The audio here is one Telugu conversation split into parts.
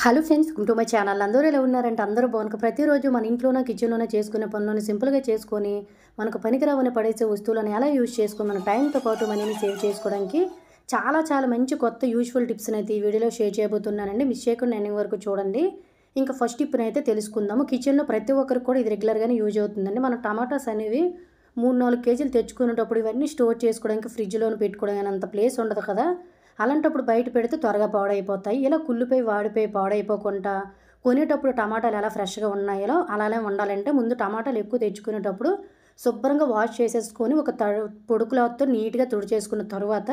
Hello friends, welcome to my channel. అందరూ ఎలా ఉన్నారంటే అందరూ బాగున్నారు. ప్రతిరోజు మన ఇంట్లోనే కిచెన్లోనే చేసుకునే పనులను సింపుల్గా చేసుకొని మనకు పనికిరావని పడేసే వస్తువులను ఎలా యూజ్ చేసుకొని మన టైంతో పాటు మనీని సేవ్ చేసుకోవడానికి చాలా మంచి కొత్త యూజ్ఫుల్ టిప్స్ని అయితే ఈ వీడియోలో షేర్ చేయబోతున్నానండి. మిస్ చేయకుండా ఎండింగ్ వరకు చూడండి. ఇంకా ఫస్ట్ టిప్ని అయితే తెలుసుకుందాము. కిచెన్లో ప్రతి ఒక్కరికి కూడా ఇది రెగ్యులర్గానే యూజ్ అవుతుందండి. మన టమాటాస్ అనేవి 3-4 కేజీలు తెచ్చుకునేటప్పుడు ఇవన్నీ స్టోర్ చేసుకోవడానికి ఫ్రిడ్జ్లోనే పెట్టుకోవడానికి అంత ప్లేస్ ఉండదు కదా. అలాంటప్పుడు బయట పెడితే త్వరగా పాడైపోతాయి. ఇలా కుళ్ళిపోయి వాడిపోయి పాడైపోకుండా కొనేటప్పుడు టమాటాలు ఎలా ఫ్రెష్గా ఉన్నాయో అలానే ఉండాలంటే ముందు టమాటాలు ఎక్కువ తెచ్చుకునేటప్పుడు శుభ్రంగా వాష్ చేసేసుకొని ఒక పొడి క్లాత్తో నీట్గా తుడిచేసుకున్న తర్వాత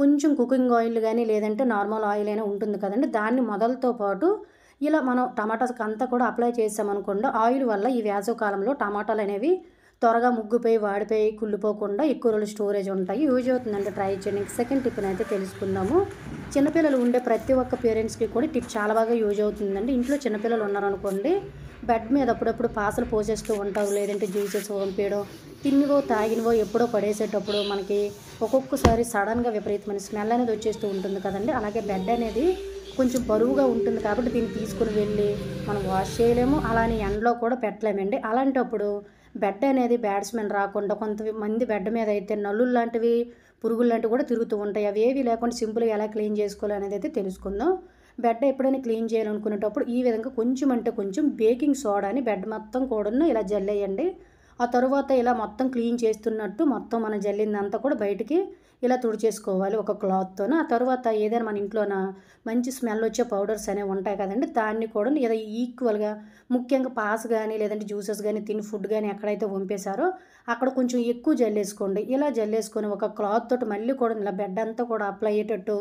కొంచెం కుకింగ్ ఆయిల్ కానీ లేదంటే నార్మల్ ఆయిల్ అయినా ఉంటుంది కదండి, దాన్ని మొదలతో పాటు ఇలా మనం టమాటాస్కి అంతా కూడా అప్లై చేసామనుకోండి, ఆయిల్ వల్ల ఈ వేసవికాలంలో టమాటాలు అనేవి త్వరగా ముగ్గిపోయి వాడిపోయి కుళ్ళిపోకుండా ఎక్కువ రోజులు స్టోరేజ్ ఉంటాయి. యూజ్ అవుతుందంటే ట్రై చేయండి. సెకండ్ టిప్ని అయితే తెలుసుకుందాము. చిన్నపిల్లలు ఉండే ప్రతి ఒక్క పేరెంట్స్కి కూడా టిప్ చాలా బాగా యూజ్ అవుతుందండి. ఇంట్లో చిన్నపిల్లలు ఉన్నారనుకోండి, బెడ్ మీద అప్పుడప్పుడు పాసలు పోసేస్తూ ఉంటారు, లేదంటే జ్యూసెస్ పంపించడం, తిన్నివో తాగినవో ఎప్పుడో పడేసేటప్పుడు మనకి ఒక్కొక్కసారి సడన్గా విపరీతమైన స్మెల్ అనేది వచ్చేస్తూ ఉంటుంది కదండి. అలాగే బెడ్ అనేది కొంచెం బరువుగా ఉంటుంది కాబట్టి దీన్ని తీసుకుని వెళ్ళి మనం వాష్ చేయలేము, అలానే ఎండలో కూడా పెట్టలేమండి. అలాంటప్పుడు బెడ్ అనేది బ్యాడ్ స్మెల్ రాకుండా కొంతమంది బెడ్ మీద అయితే నల్లులు లాంటివి పురుగులు లాంటివి కూడా తిరుగుతూ ఉంటాయి. అవి ఏవి లేకుండా సింపుల్గా ఎలా క్లీన్ చేసుకోవాలి అనేది అయితే తెలుసుకుందాం. బెడ్ ఎప్పుడైనా క్లీన్ చేయాలనుకునేటప్పుడు ఈ విధంగా కొంచెం అంటే కొంచెం బేకింగ్ సోడాని బెడ్ మొత్తం కూడాను ఇలా జల్లేయండి. ఆ తర్వాత ఇలా మొత్తం క్లీన్ చేస్తున్నట్టు మొత్తం మనం జల్లిందంతా కూడా బయటికి ఇలా తుడిచేసుకోవాలి ఒక క్లాత్తోన. ఆ తర్వాత ఏదైనా మన ఇంట్లోన మంచి స్మెల్ వచ్చే పౌడర్స్ అనేవి ఉంటాయి కదండి, దాన్ని కూడా ఏదో ఈక్వల్గా ముఖ్యంగా పాస్ కానీ లేదంటే జ్యూసెస్ కానీ తిని ఫుడ్ కానీ ఎక్కడైతే వంపేశారో అక్కడ కొంచెం ఎక్కువ జల్లేసుకోండి. ఇలా జల్లేసుకొని ఒక క్లాత్ తోటి మళ్ళీ కూడా ఇలా బెడ్ అంతా కూడా అప్లై అయ్యేటట్టు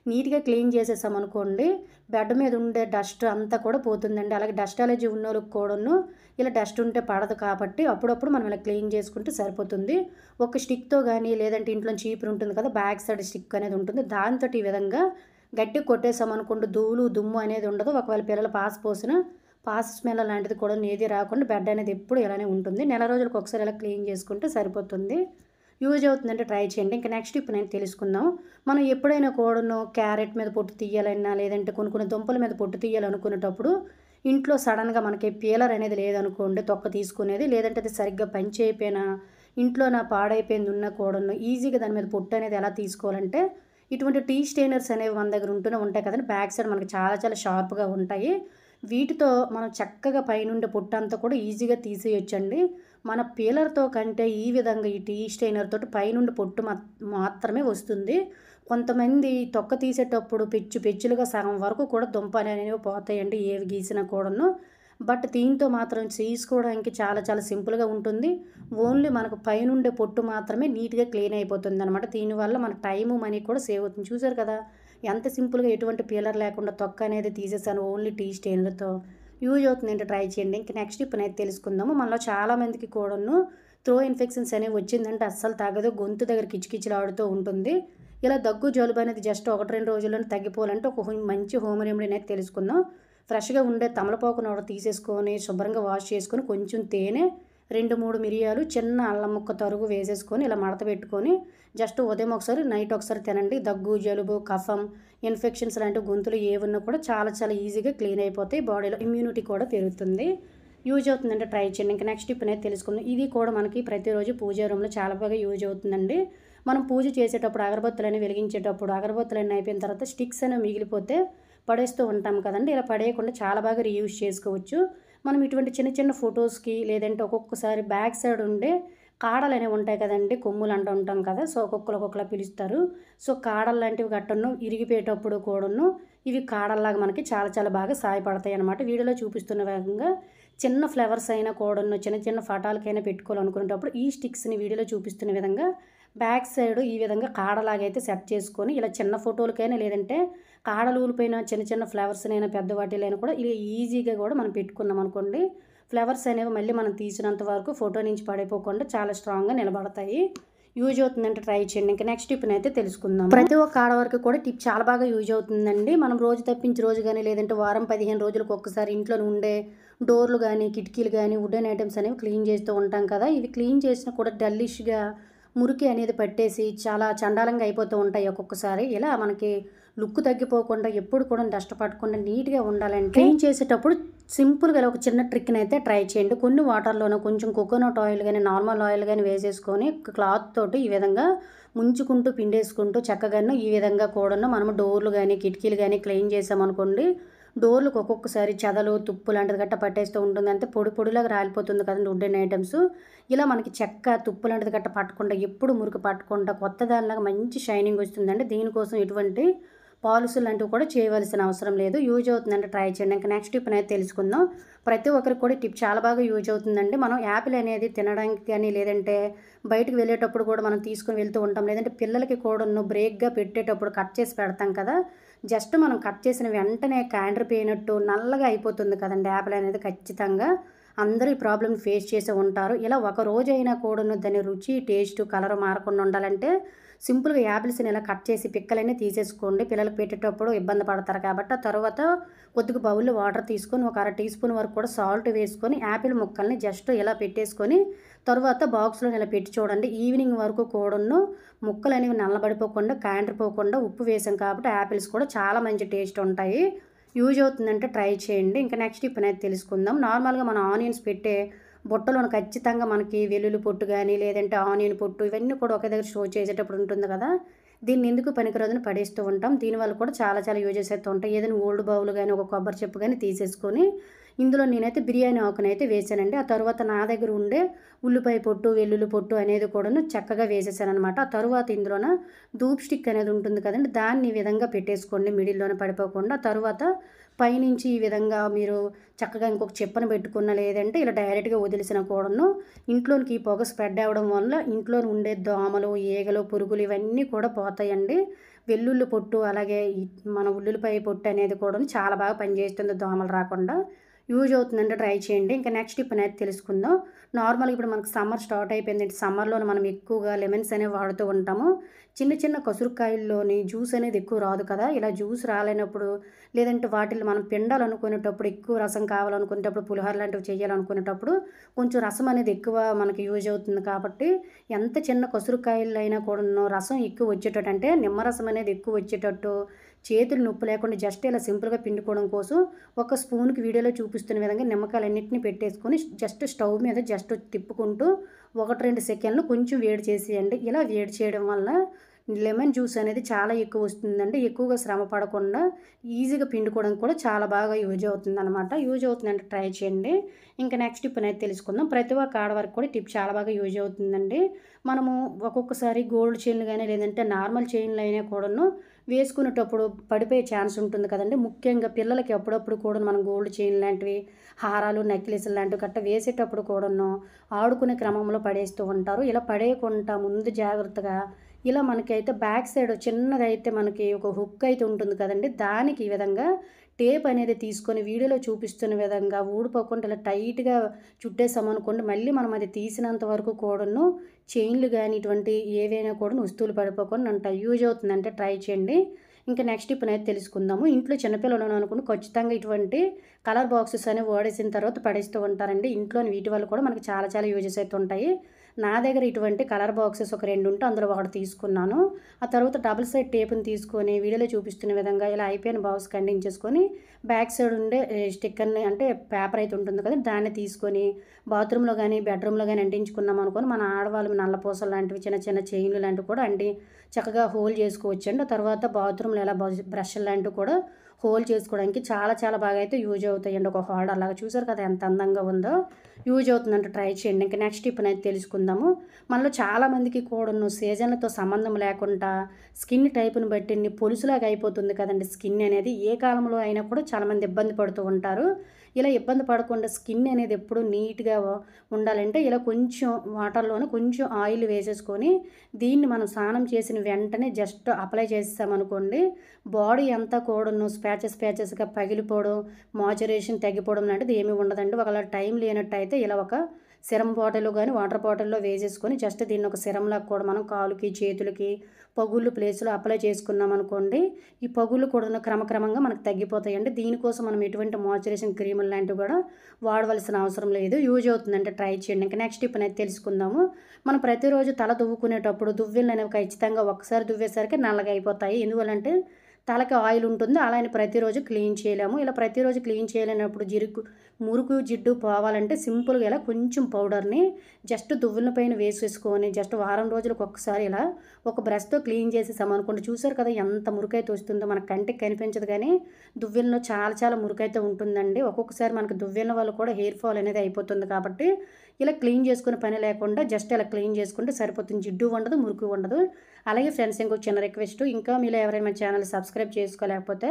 నీట్గా క్లీన్ చేసేసామనుకోండి, బెడ్ మీద ఉండే డస్ట్ అంతా కూడా పోతుందండి. అలాగే డస్ట్ అలర్జీ ఉన్న వాళ్ళకి కూడాను ఇలా డస్ట్ ఉంటే పడదు కాబట్టి అప్పుడప్పుడు మనం ఇలా క్లీన్ చేసుకుంటే సరిపోతుంది. ఒక స్టిక్తో కానీ లేదంటే ఇంట్లో చీపురు ఉంటుంది కదా, బ్యాక్ సైడ్ స్టిక్ అనేది ఉంటుంది, దాంతో ఈ విధంగా గట్టి కొట్టేసామనుకోండి ధూళి దుమ్ము అనేది ఉండదు. ఒకవేళ పిల్లలు పాస్ స్మెల్ లాంటిది కూడా ఏది రాకుండా బెడ్ అనేది ఎప్పుడు ఇలానే ఉంటుంది. నెల రోజులకు ఒకసారి ఇలా క్లీన్ చేసుకుంటే సరిపోతుంది. యూజ్ అవుతుందంటే ట్రై చేయండి. ఇంకా నెక్స్ట్ ఇప్పుడు నేను తెలుసుకుందాం. మనం ఎప్పుడైనా కూడాను క్యారెట్ మీద పొట్టు తీయాలన్నా లేదంటే కొన్ని దుంపల మీద పొట్టు తీయాలనుకునేటప్పుడు ఇంట్లో సడన్గా మనకి పీలర్ అనేది లేదనుకోండి, తొక్క తీసుకునేది, లేదంటే అది సరిగ్గా పని చేయకపోయినా ఇంట్లో పాడైపోయింది ఉన్నా కూడాను ఈజీగా దాని మీద పొట్టు అనేది ఎలా తీసుకోవాలంటే ఇటువంటి టీ స్టెయినర్స్ అనేవి మన దగ్గర ఉంటూనే ఉంటాయి కదండి. బ్యాక్ సైడ్ మనకి చాలా షార్ప్గా ఉంటాయి. వీటితో మనం చక్కగా పైనుండే పొట్టంతా కూడా ఈజీగా తీసేయొచ్చండి. మన పీలర్తో కంటే ఈ విధంగా ఈ టీ స్టెయినర్ తోటి పైనుండి పొట్టు మాత్రమే వస్తుంది. కొంతమంది తొక్క తీసేటప్పుడు పెచ్చులుగా సగం వరకు కూడా దుంపలు అనేవి పోతాయండి, ఏవి గీసినా కూడాను. బట్ దీంతో మాత్రం చేసుకోవడానికి చాలా సింపుల్గా ఉంటుంది. ఓన్లీ మనకు పైనుండే పొట్టు మాత్రమే నీట్గా క్లీన్ అయిపోతుంది అనమాట. దీనివల్ల మన టైము మనీ కూడా సేవ్ అవుతుంది. చూసారు కదా ఎంత సింపుల్గా ఎటువంటి పీలర్ లేకుండా తొక్క అనేది తీసేసాను ఓన్లీ టీ స్టెయినర్తో. యూజ్ అవుతుందంటే ట్రై చేయండి. ఇంక నెక్స్ట్ ఇప్పుడు అనేది తెలుసుకుందాము. మనలో చాలామందికి కూడాను త్రో ఇన్ఫెక్షన్స్ అనేవి వచ్చిందంటే అస్సలు తగ్గదు, గొంతు దగ్గర కిచకిచలాడుతూ ఉంటుంది. ఇలా దగ్గు జలుబు అనేది జస్ట్ 1-2 రోజుల్లోనే తగ్గిపోవాలంటే ఒక మంచి హోమ్ రెమెడీ అనేది తెలుసుకుందాం. ఫ్రెష్గా ఉండే తమలపాకును ఒకటి తీసేసుకొని శుభ్రంగా వాష్ చేసుకొని కొంచెం తేనె, 2-3 మిరియాలు, చిన్న అల్లం ముక్క తరుగు వేసేసుకొని ఇలా మడత పెట్టుకొని జస్ట్ ఉదయం ఒకసారి నైట్ ఒకసారి తినండి. దగ్గు జలుబు కఫం ఇన్ఫెక్షన్స్ లాంటి గొంతులు ఏమున్నా కూడా చాలా ఈజీగా క్లీన్ అయిపోతాయి. బాడీలో ఇమ్యూనిటీ కూడా పెరుగుతుంది. యూజ్ అవుతుందంటే ట్రై చేయండి. ఇంకా నెక్స్ట్ టిప్ అనేది తెలుసుకుందాం. ఇది కూడా మనకి ప్రతిరోజు పూజా రూమ్లో చాలా బాగా యూజ్ అవుతుందండి. మనం పూజ చేసేటప్పుడు అగరబత్తులని వెలిగించేటప్పుడు అగరబత్తులన్నీ అయిపోయిన తర్వాత స్టిక్స్ అనేవి మిగిలిపోతే పడేస్తూ ఉంటాం కదండి. ఇలా పడేయకుండా చాలా బాగా రీయూజ్ చేసుకోవచ్చు. మనం ఇటువంటి చిన్న ఫొటోస్కి లేదంటే ఒక్కొక్కసారి బ్యాక్ సైడ్ ఉండే కాడలు అనేవి ఉంటాయి కదండి, కొమ్ములు అంటూ ఉంటాం కదా, సో ఒక్కొక్కలా పిలుస్తారు. సో కాడలు లాంటివి గట్టను ఇరిగిపోయేటప్పుడు కూడాను ఇవి కాడల్లాగా మనకి చాలా బాగా సహాయపడతాయి అన్నమాట. వీడియోలో చూపిస్తున్న విధంగా చిన్న ఫ్లవర్స్ అయినా కూడాను చిన్న పటాలకైనా పెట్టుకోవాలనుకునేటప్పుడు ఈ స్టిక్స్ని వీడియోలో చూపిస్తున్న విధంగా బ్యాక్ సైడ్ ఈ విధంగా కాడలాగైతే సెట్ చేసుకొని ఇలా చిన్న ఫోటోలకైనా లేదంటే కాడలు ఊలిపోయిన చిన్న ఫ్లవర్స్నైనా పెద్ద వాటిలైనా కూడా ఇలా ఈజీగా కూడా మనం పెట్టుకున్నాం అనుకోండి, ఫ్లవర్స్ అనేవి మళ్ళీ మనం తీసినంత వరకు ఫోటో నుంచి పడిపోకుండా చాలా స్ట్రాంగ్గా నిలబడతాయి. యూజ్ అవుతుందంటే ట్రై చేయండి. ఇంకా నెక్స్ట్ టిప్ని అయితే తెలుసుకుందాం. ప్రతి ఒక్క ఆడవారికి కూడా టిప్ చాలా బాగా యూజ్ అవుతుందండి. మనం రోజు తప్పించి రోజు కానీ లేదంటే వారం 15 రోజులకు ఒక్కసారి ఇంట్లో ఉండే డోర్లు కానీ కిటికీలు కానీ వుడెన్ ఐటమ్స్ అనేవి క్లీన్ చేస్తూ ఉంటాం కదా. ఇవి క్లీన్ చేసినా కూడా డల్లిష్గా మురికి అనేది పట్టేసి చాలా చండాలంగా అయిపోతూ ఉంటాయి ఒక్కొక్కసారి. ఇలా మనకి లుక్ తగ్గిపోకుండా ఎప్పుడు కూడా డస్ట్ పట్టకుండా నీట్గా ఉండాలంటే క్లీన్ చేసేటప్పుడు సింపుల్గా ఒక చిన్న ట్రిక్ని అయితే ట్రై చేయండి. కొన్ని వాటర్లోనూ కొంచెం కోకోనట్ ఆయిల్ కానీ నార్మల్ ఆయిల్ కానీ వేసేసుకొని క్లాత్ తోటి ఈ విధంగా ముంచుకుంటూ పిండేసుకుంటూ చక్కగాను ఈ విధంగా కూడా మనము డోర్లు కానీ కిటికీలు కానీ క్లీన్ చేసామనుకోండి, డోర్లకు ఒక్కొక్కసారి చెదలు తుప్పు లాంటిది గట్ట పట్టేస్తూ ఉంటుంది. అంతే పొడి పొడిలాగా రాలిపోతుంది కదండి వుడెన్ ఐటమ్స్. ఇలా మనకి చెక్క తుప్పు లాంటిది గట్ట పట్టకుండా ఎప్పుడు మురికి పట్టకుండా కొత్త దానిలాగా మంచి షైనింగ్ వస్తుందండి. దీనికోసం ఎటువంటి పాలిష్ లాంటివి కూడా చేయవలసిన అవసరం లేదు. యూజ్ అవుతుందంటే ట్రై చేయండి. ఇంకా నెక్స్ట్ టిప్ అనేది తెలుసుకుందాం. ప్రతి ఒక్కరికి కూడా టిప్ చాలా బాగా యూజ్ అవుతుందండి. మనం యాపిల్ అనేది తినడానికి కానీ లేదంటే బయటకు వెళ్ళేటప్పుడు కూడా మనం తీసుకొని వెళ్తూ ఉంటాం. లేదంటే పిల్లలకి కూడా బ్రేక్గా పెట్టేటప్పుడు కట్ చేసి పెడతాం కదా, జస్ట్ మనం కట్ చేసిన వెంటనే కాండ్రిపోయినట్టు నల్లగా అయిపోతుంది కదండి యాపిల్ అనేది. ఖచ్చితంగా అందరూ ఈ ప్రాబ్లమ్ ఫేస్ చేసే ఉంటారు. ఇలా ఒక రోజైనా కూడా దాని రుచి టేస్ట్ కలర్ మారకుండా ఉండాలంటే సింపుల్గా యాపిల్స్ని ఇలా కట్ చేసి పిక్కలన్నీ తీసేసుకోండి. పిల్లలకు పెట్టేటప్పుడు ఇబ్బంది పడతారు కాబట్టి. ఆ తర్వాత కొద్దిగా బౌల్లో వాటర్ తీసుకొని ఒక అర టీ స్పూన్ వరకు కూడా సాల్ట్ వేసుకొని యాపిల్ ముక్కల్ని జస్ట్ ఇలా పెట్టేసుకొని తర్వాత బాక్స్లో ఇలా పెట్టి చూడండి. ఈవినింగ్ వరకు కూడాను ముక్కలు అనేవి నల్లబడిపోకుండా కాండ్రిపోకుండా ఉప్పు వేసాం కాబట్టి యాపిల్స్ కూడా చాలా మంచి టేస్ట్ ఉంటాయి. యూజ్ అవుతుందంటే ట్రై చేయండి. ఇంకా నెక్స్ట్ టిప్ అనేది తెలుసుకుందాం. నార్మల్గా మనం ఆనియన్స్ పెట్టే బుట్టలోను ఖచ్చితంగా మనకి వెల్లుల్లి పొట్టు కానీ లేదంటే ఆనియన్ పొట్టు ఇవన్నీ కూడా ఒకే దగ్గర స్టోర్ చేసేటప్పుడు ఉంటుంది కదా, దీన్ని ఎందుకు పనికిరాదని పడేస్తూ ఉంటాం. దీనివల్ల కూడా చాలా చాలా యూజెస్ అయితే ఉంటాయి. ఏదైనా ఓల్డ్ బౌల్ కానీ ఒక కొబ్బరి చెప్పు కానీ తీసేసుకొని ఇందులో నేనైతే బిర్యానీ ఆకునైతే వేసానండి. ఆ తర్వాత నా దగ్గర ఉండే ఉల్లిపాయ పొట్టు వెల్లుల్లి పొట్టు అనేది కూడాను చక్కగా వేసేసాను అనమాట. ఆ తర్వాత ఇందులోన ధూప్ స్టిక్ అనేది ఉంటుంది కదండి, దాన్ని ఈ విధంగా పెట్టేసుకోండి మిడిల్లోనే పడిపోకుండా. ఆ తర్వాత పైనుంచి ఈ విధంగా మీరు చక్కగా ఇంకొక చెప్పను పెట్టుకున్న లేదంటే ఇలా డైరెక్ట్గా వదిలేసిన కూడాను ఇంట్లోనికి ఈ పొగ స్ప్రెడ్ అవ్వడం వల్ల ఇంట్లో ఉండే దోమలు ఈగలు పురుగులు ఇవన్నీ కూడా పోతాయండి. వెల్లుల్లి పొట్టు అలాగే మన ఉల్లిపాయ పొట్టు అనేది కూడా చాలా బాగా పనిచేస్తుంది దోమలు రాకుండా. యూజ్ అవుతుందంటే ట్రై చేయండి. ఇంకా నెక్స్ట్ టిప్ అనేది తెలుసుకుందాం. నార్మల్గా ఇప్పుడు మనకు సమ్మర్ స్టార్ట్ అయిపోయింది. సమ్మర్లోనే మనం ఎక్కువగా లెమన్స్ అనేవి వాడుతూ ఉంటాము. చిన్న చిన్న కసురుకాయల్లోని జ్యూస్ అనేది ఎక్కువ రాదు కదా, ఇలా జ్యూస్ రాలేనప్పుడు లేదంటే వాటిని మనం పిండాలనుకునేటప్పుడు ఎక్కువ రసం కావాలనుకునేటప్పుడు పులిహోర లాంటివి చేయాలనుకునేటప్పుడు కొంచెం రసం అనేది ఎక్కువ మనకి యూజ్ అవుతుంది కాబట్టి ఎంత చిన్న కసురుకాయలు అయినా కూడా రసం ఎక్కువ వచ్చేటట్టు అంటే నిమ్మరసం అనేది ఎక్కువ వచ్చేటట్టు చేతులు నొప్పి లేకుండా జస్ట్ ఇలా సింపుల్గా పిండుకోవడం కోసం ఒక స్పూన్కి వీడియోలో చూపిస్తున్న విధంగా నిమ్మకాయలన్నింటినీ పెట్టేసుకొని జస్ట్ స్టవ్ మీద జస్ట్ తిప్పుకుంటూ 1-2 సెకండ్లు కొంచెం వేడి చేసేయండి. ఇలా వేడి చేయడం వల్ల లెమన్ జ్యూస్ అనేది చాలా ఎక్కువ వస్తుందండి. ఎక్కువగా శ్రమ పడకుండా ఈజీగా పిండుకోవడానికి కూడా చాలా బాగా యూజ్ అవుతుందన్నమాట. యూజ్ అవుతుందంటే ట్రై చేయండి. ఇంకా నెక్స్ట్ టిప్ అనేది తెలుసుకుందాం. ప్రతి ఒక్క ఆడవారికి కూడా టిప్ చాలా బాగా యూజ్ అవుతుందండి. మనము ఒక్కొక్కసారి గోల్డ్ చైన్లు కానీ లేదంటే నార్మల్ చైన్లు అయినా కూడాను వేసుకునేటప్పుడు పడిపోయే ఛాన్స్ ఉంటుంది కదండి. ముఖ్యంగా పిల్లలకి అప్పుడప్పుడు కూడా మనం గోల్డ్ చైన్ లాంటివి హారాలు నెక్లెస్లు లాంటివి గట్ట వేసేటప్పుడు కూడాను ఆడుకునే క్రమంలో పడేస్తూ ఉంటారు. ఇలా పడేయకుండా ముందు జాగ్రత్తగా ఇలా మనకైతే బ్యాక్ సైడ్ చిన్నదైతే మనకి ఒక హుక్ అయితే ఉంటుంది కదండి, దానికి ఈ విధంగా టేప్ అనేది తీసుకొని వీడియోలో చూపిస్తున్న విధంగా ఊడిపోకుండా ఇలా టైట్గా చుట్టేసామనుకోండి, మళ్ళీ మనం అది తీసినంత వరకు కూడాను చైన్లు కానీ ఇటువంటి ఏవైనా కూడా వస్తువులు పడిపోకుండా ఉంటాయి. యూజ్ అవుతుందంటే ట్రై చేయండి. ఇంకా నెక్స్ట్ ఇప్పుడు అయితే తెలుసుకుందాము. ఇంట్లో చిన్నపిల్లలు అనుకుని ఖచ్చితంగా ఇటువంటి కలర్ బాక్సెస్ అనేవి వాడేసిన తర్వాత పడేస్తూ ఉంటారండి. ఇంట్లోని వీటి వల్ల కూడా మనకి చాలా చాలా యూజెస్ అయితే ఉంటాయి. నా దగ్గర ఇటువంటి కలర్ బాక్సెస్ ఒక 2 ఉంటే అందులో ఒకటి తీసుకున్నాను. ఆ తర్వాత డబుల్ సైడ్ టేప్ని తీసుకొని వీడియోలో చూపిస్తున్న విధంగా ఇలా అయిపోయిన బాక్స్ కండించేసుకొని బ్యాక్ సైడ్ ఉండే స్టిక్కర్ని అంటే పేపర్ అయితే ఉంటుంది కదా, దాన్ని తీసుకొని బాత్రూంలో కానీ బెడ్రూమ్లో కానీ అంటించుకున్నాం అనుకొని మన ఆడవాళ్ళు నల్లపూసలు లాంటివి చిన్న చిన్న చైన్లు లాంటివి కూడా చక్కగా హోల్ చేసుకోవచ్చండి. ఆ తర్వాత బాత్రూంలో ఎలా బ్రష్ లాంటివి కూడా హోల్ చేసుకోవడానికి చాలా చాలా బాగా అయితే యూజ్ అవుతాయండి. ఒక హోల్డర్ లాగా చూసారు కదా ఎంత అందంగా ఉందో. యూజ్ అవుతుందంటే ట్రై చేయండి. ఇంకా నెక్స్ట్ టిప్ అయితే తెలుసుకుందాము. మనలో చాలామందికి కూడాను సీజన్లతో సంబంధం లేకుండా స్కిన్ టైపుని బట్టి పొలుసులాగా అయిపోతుంది కదండి. స్కిన్ అనేది ఏ కాలంలో అయినా కూడా చాలామంది ఇబ్బంది పడుతూ ఉంటారు. ఇలా ఇబ్బంది పడకుండా స్కిన్ అనేది ఎప్పుడు నీట్గా ఉండాలంటే ఇలా కొంచెం వాటర్లోనే కొంచెం ఆయిల్ వేసేసుకొని దీన్ని మనం స్నానం చేసిన వెంటనే జస్ట్ అప్లై చేసామనుకోండి, బాడీ అంతా కూడాను స్పాచెస్గా పగిలిపోవడం మాయిశ్చరైజేషన్ తగ్గిపోవడం లాంటిది ఏమీ ఉండదండి. ఒకవేళ టైం లేనట్టయితే ఇలా ఒక సిరం బాటిల్ కానీ వాటర్ బాటిల్లో వేసేసుకొని జస్ట్ దీన్ని ఒక సిరంలాగా కూడా మనం కాలుకి చేతులకి పగుళ్ళు ప్లేస్లో అప్లై చేసుకున్నాం అనుకోండి, ఈ పగుళ్ళు కూడా క్రమక్రమంగా మనకు తగ్గిపోతాయండి. దీనికోసం మనం ఎటువంటి మాయిశ్చరైజేషన్ క్రీములు లాంటివి కూడా వాడవలసిన అవసరం లేదు. యూజ్ అవుతుందంటే ట్రై చేయండి. ఇంకా నెక్స్ట్ టిప్ అనేది తెలుసుకుందాము. మనం ప్రతిరోజు తల దువ్వుకునేటప్పుడు దువ్వెలు అనేవి ఖచ్చితంగా ఒకసారి దువ్వేసరికి నల్లగా అయిపోతాయి. ఎందువల్లంటే తలకి ఆయిల్ ఉంటుంది. అలా అని ప్రతిరోజు క్లీన్ చేయలేము. ఇలా ప్రతిరోజు క్లీన్ చేయలేనప్పుడు మురుకు జిడ్డు పోవాలంటే సింపుల్గా ఇలా కొంచెం పౌడర్ని జస్ట్ దువ్వుల పైన వేసేసుకొని జస్ట్ వారం రోజులకు ఒక్కసారి ఇలా ఒక బ్రష్తో క్లీన్ చేసేసామనుకోండి, చూసారు కదా ఎంత మురుకైతే వస్తుందో. మనకు కంటికి కనిపించదు కానీ దువ్వెనలో చాలా చాలా మురుకైతే ఉంటుందండి. ఒక్కొక్కసారి మనకు దువ్వెన వల్ల కూడా హెయిర్ ఫాల్ అనేది అయిపోతుంది. కాబట్టి ఇలా క్లీన్ చేసుకునే పని లేకుండా జస్ట్ ఇలా క్లీన్ చేసుకుంటే సరిపోతుంది. జిడ్డు ఉండదు, మురుకు ఉండదు. అలాగే ఫ్రెండ్స్, ఇంకొక చిన్న రిక్వెస్ట్, ఇంకా మీలో ఎవరైనా మన ఛానల్ సబ్స్క్రైబ్ చేసుకోలేకపోతే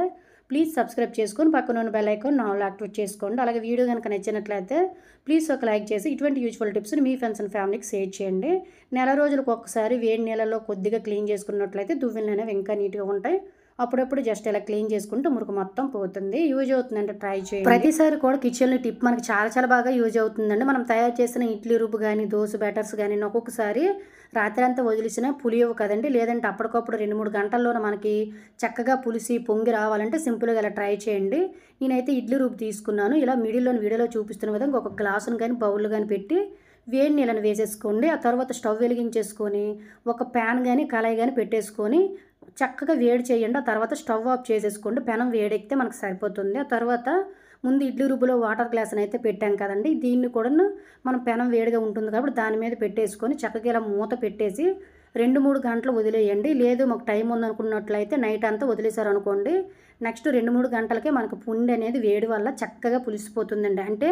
ప్లీజ్ సబ్స్క్రైబ్ చేసుకొని పక్కన ఉన్న బెల్ ఐకాన్ ఆల్ యాక్టివేట్ చేసుకోండి. అలాగే వీడియో కనుక నచ్చినట్లయితే ప్లీజ్ ఒక లైక్ చేసి ఇటువంటి యూజ్ఫుల్ టిప్స్ని మీ ఫ్రెండ్స్ అండ్ ఫ్యామిలీకి షేర్ చేయండి. నెల రోజులకు ఒక్కసారి వేడి నీళ్ళలో కొద్దిగా క్లీన్ చేసుకున్నట్లయితే దువ్వెనలు అనేవి ఇంకా నీట్గా ఉంటాయి. అప్పుడప్పుడు జస్ట్ ఇలా క్లీన్ చేసుకుంటే మురుకు మొత్తం పోతుంది. యూజ్ అవుతుందంటే ట్రై చేయండి. ప్రతిసారి కూడా కిచెన్లో టిప్ మనకి చాలా చాలా బాగా యూజ్ అవుతుందండి. మనం తయారు చేసిన ఇడ్లీ రుబ్బు కానీ దోశ బ్యాటర్స్ కానీ ఒక్కొక్కసారి రాత్రి అంతా వదిలిసిన పులియవు కదండి. లేదంటే అప్పటికప్పుడు 2-3 గంటల్లోనే మనకి చక్కగా పులిసి పొంగి రావాలంటే సింపుల్గా ఇలా ట్రై చేయండి. నేనైతే ఇడ్లీ రుబ్బు తీసుకున్నాను. ఇలా మిడిల్లోని వీడియోలో చూపిస్తున్న విధంగా ఒక గ్లాసును కానీ బౌల్ కానీ పెట్టి వేడి నీళ్ళని వేసేసుకోండి. ఆ తర్వాత స్టవ్ వెలిగించేసుకొని ఒక ప్యాన్ కానీ కళాయి కానీ పెట్టేసుకొని చక్కగా వేడి చేయండి. ఆ తర్వాత స్టవ్ ఆఫ్ చేసేసుకోండి. పెనం వేడెక్కితే మనకు సరిపోతుంది. ఆ తర్వాత ముందు ఇడ్లీ రుబ్బులో వాటర్ గ్లాస్ని అయితే పెట్టాం కదండి, దీన్ని కూడా మనం పెనం వేడిగా ఉంటుంది కాబట్టి దాని మీద పెట్టేసుకొని చక్కగా ఇలా మూత పెట్టేసి 2-3 గంటలు వదిలేయండి. లేదు మాకు టైం ఉందనుకున్నట్లయితే నైట్ అంతా వదిలేశారు అనుకోండి, నెక్స్ట్ 2-3 గంటలకే మనకు పుండి అనేది వేడి వల్ల చక్కగా పులిసిపోతుందండి. అంటే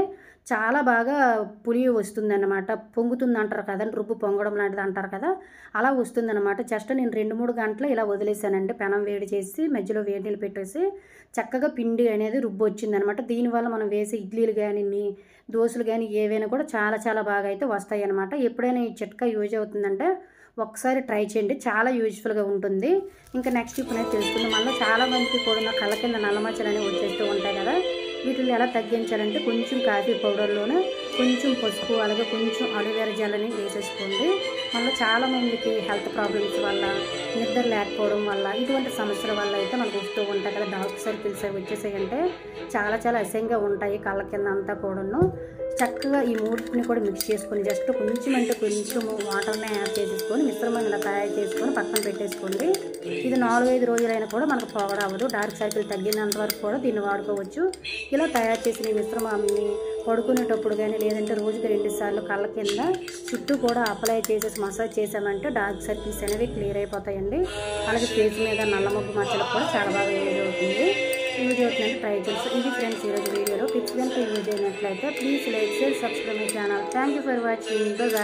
చాలా బాగా పులి వస్తుందన్నమాట. పొంగుతుంది అంటారు కదండి, రుబ్బు పొంగడం లాంటిది అంటారు కదా, అలా వస్తుందన్నమాట. జస్ట్ నేను 2-3 గంటలు ఇలా వదిలేసానండి. పెనం వేడి చేసి మధ్యలో వేడి నీళ్ళు పెట్టేసి చక్కగా పిండి అనేది రుబ్బు వచ్చిందనమాట. దీనివల్ల మనం వేసే ఇడ్లీలు కానీ దోశలు కానీ ఏవైనా కూడా చాలా చాలా బాగా అయితే వస్తాయి అన్నమాట. ఎప్పుడైనా ఈ చిట్కా యూజ్ అవుతుందంటే ఒకసారి ట్రై చేయండి, చాలా యూజ్ఫుల్గా ఉంటుంది. ఇంకా నెక్స్ట్ ఇప్పుడు నేను తెలుసుకుందాం. మళ్ళీ చాలామందికి కూడా కళ్ళ కింద నల్లమచ్చలు అనేవి వచ్చేస్తూ ఉంటాయి కదా, వీటిని ఎలా తగ్గించాలంటే కొంచెం కాఫీ పౌడర్లోనే కొంచెం పసుపు అలాగే కొంచెం అలోవెరా జెల్ అని వేసేసుకోండి. మళ్ళీ చాలామందికి హెల్త్ ప్రాబ్లమ్స్ వల్ల నిద్ర లేకపోవడం వల్ల ఇటువంటి సమస్యల వల్ల అయితే మనకు వస్తూ ఉంటాయి కదా, డార్క్ సర్కిల్స్ అవి వచ్చేసాయంటే చాలా చాలా అసహ్యంగా ఉంటాయి కళ్ళ కింద అంతా కూడాను. చక్కగా ఈ మూడింటిని కూడా మిక్స్ చేసుకొని జస్ట్ కొంచెం అంటే కొంచెం వాటర్ని యాడ్ చేసేసుకొని మిశ్రమాన్ని ఇలా తయారు చేసుకొని పక్కన పెట్టేసుకోండి. ఇది 4-5 రోజులైనా కూడా మనకు పోగడవదు. డార్క్ సర్కిల్ తగ్గినంత వరకు కూడా దీన్ని వాడుకోవచ్చు. ఇలా తయారు చేసిన ఈ మిశ్రమాన్ని పడుకునేటప్పుడు కానీ లేదంటే రోజుకి 2 సార్లు కళ్ళ కింద చుట్టూ కూడా అప్లై చేసేసి మసాజ్ చేసామంటే డార్క్ సర్కిల్స్ అనేవి క్లియర్ అయిపోతాయండి. అలాగే ఫేస్ మీద నల్ల మగ్గు మచ్చలకు కూడా చాలా బాగా యూజ్ అవుతుంది. యూజ్ అవుతుందంటే ట్రై చేసి ఇది ఫ్రెండ్స్ ఈరోజు వీడియోలో టిప్స్ కనుక యూజ్ అయినట్లయితే please like share subscribe my channel. Thank you for watching.